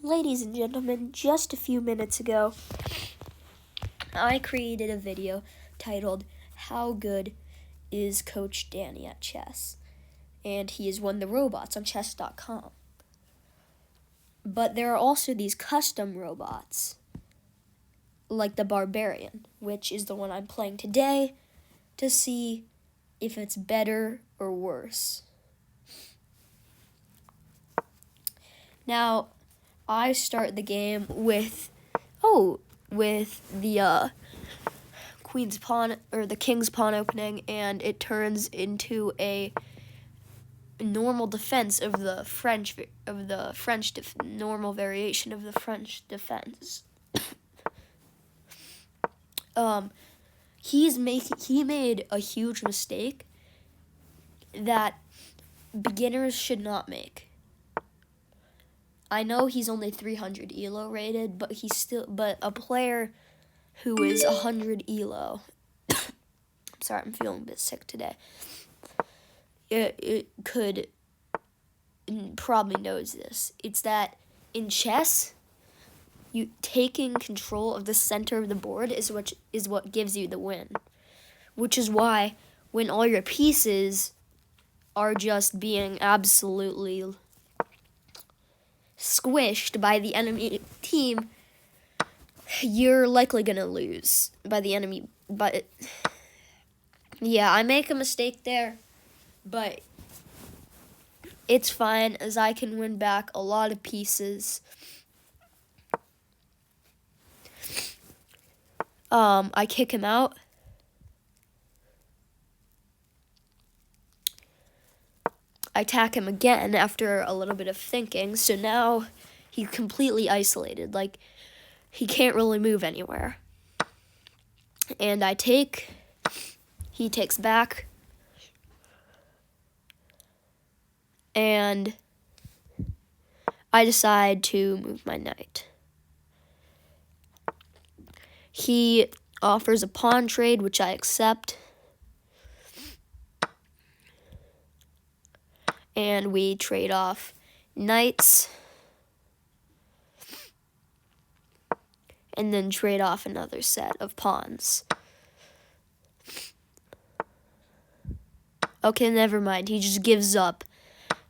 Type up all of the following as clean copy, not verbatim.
Ladies and gentlemen, just a few minutes ago, I created a video titled, "How Good is Coach Danny at Chess?" And he has won the robots on chess.com. But there are also these custom robots, like the barbarian, which is the one I'm playing today, to see if it's better or worse. Now, I start the game with the queen's pawn or the king's pawn opening, and it turns into a normal defense of the normal variation of the French defense. He made a huge mistake that beginners should not make. I know he's only 300 elo rated, but a player who is 100 elo. Sorry, I'm feeling a bit sick today. It could probably knows this. It's that in chess, you taking control of the center of the board is what gives you the win. Which is why when all your pieces are just being absolutely squished by the enemy team, you're likely gonna lose by the enemy. But yeah, I make a mistake there, but it's fine as I can win back a lot of pieces. I kick him out. I attack him again after a little bit of thinking, so now he's completely isolated. Like, he can't really move anywhere. And he takes back, and I decide to move my knight. He offers a pawn trade, which I accept. And we trade off knights. And then trade off another set of pawns. Okay, never mind. He just gives up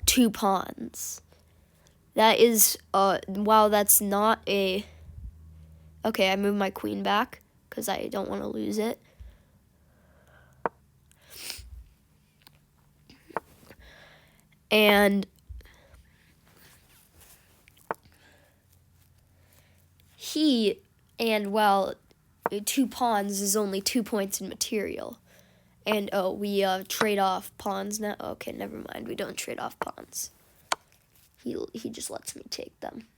2 pawns. That is, wow, that's not a... Okay, I move my queen back because I don't want to lose it. And well, 2 pawns is only 2 points in material. And we trade off pawns now. Okay, never mind. We don't trade off pawns. He just lets me take them.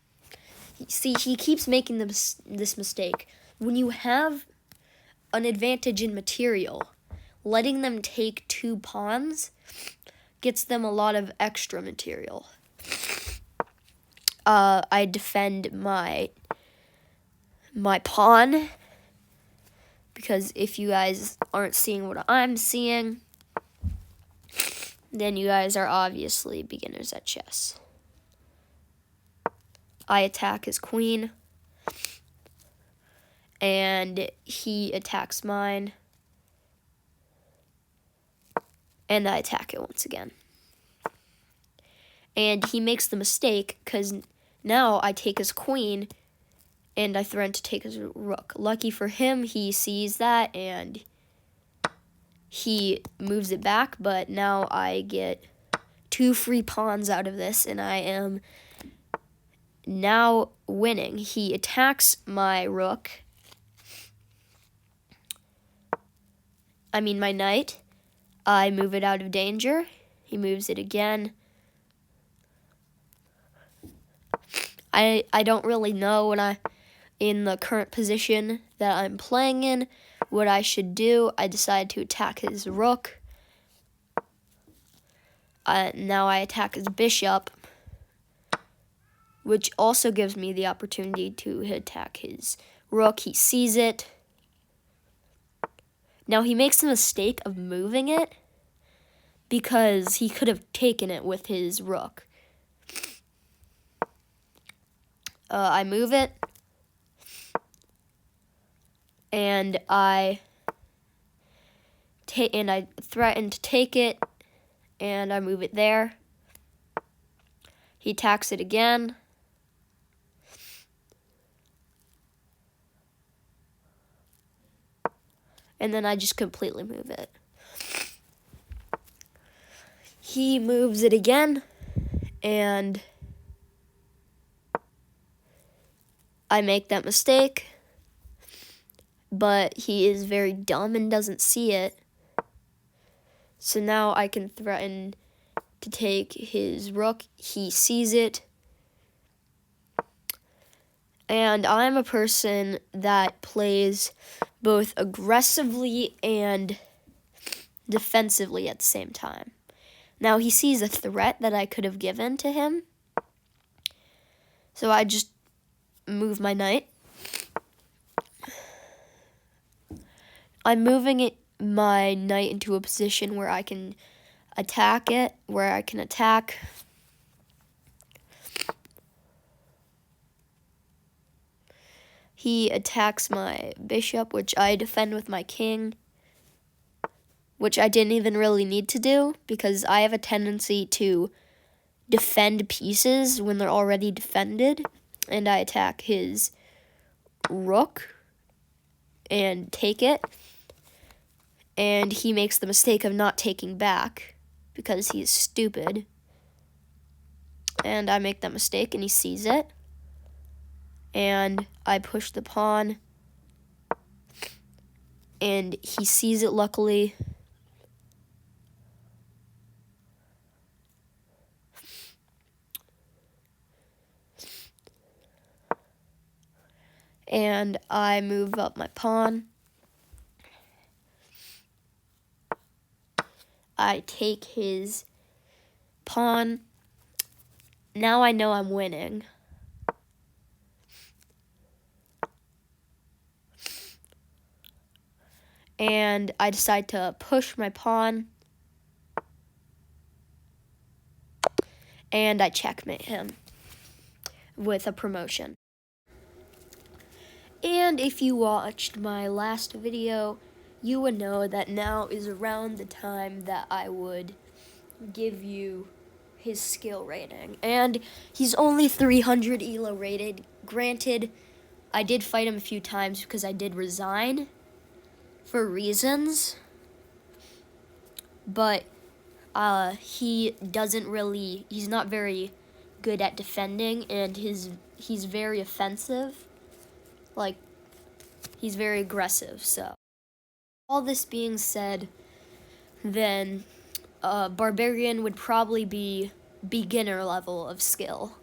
He keeps making this mistake. When you have an advantage in material, letting them take 2 pawns gets them a lot of extra material. I defend my pawn, because if you guys aren't seeing what I'm seeing, then you guys are obviously beginners at chess. I attack his queen, and he attacks mine, and I attack it once again. And he makes the mistake, because now I take his queen, and I threaten to take his rook. Lucky for him, he sees that, and he moves it back, but now I get 2 free pawns out of this, and I am now winning. He attacks my rook. My knight. I move it out of danger. He moves it again. I don't really know in the current position that I'm playing in, what I should do. I decide to attack his rook. Now I attack his bishop, which also gives me the opportunity to attack his rook. He sees it. Now he makes the mistake of moving it because he could have taken it with his rook. I move it, and I threaten to take it, and I move it there. He attacks it again. And then I just completely move it. He moves it again, and I make that mistake, but he is very dumb and doesn't see it. So now I can threaten to take his rook. He sees it. And I'm a person that plays both aggressively and defensively at the same time. Now he sees a threat that I could have given to him. So I just move my knight. I'm moving my knight into a position where I can attack it, where I can attack. He attacks my bishop, which I defend with my king, which I didn't even really need to do because I have a tendency to defend pieces when they're already defended, and I attack his rook and take it, and he makes the mistake of not taking back because he's stupid, and I make that mistake and he sees it, and I push the pawn, and he sees it luckily. And I move up my pawn. I take his pawn. Now I know I'm winning. And I decide to push my pawn. And I checkmate him with a promotion. And if you watched my last video, you would know that now is around the time that I would give you his skill rating. And he's only 300 ELO rated. Granted, I did fight him a few times because I did resign for reasons. But he's not very good at defending, and he's very offensive. Like, he's very aggressive. So all this being said, then barbarian would probably be beginner level of skill.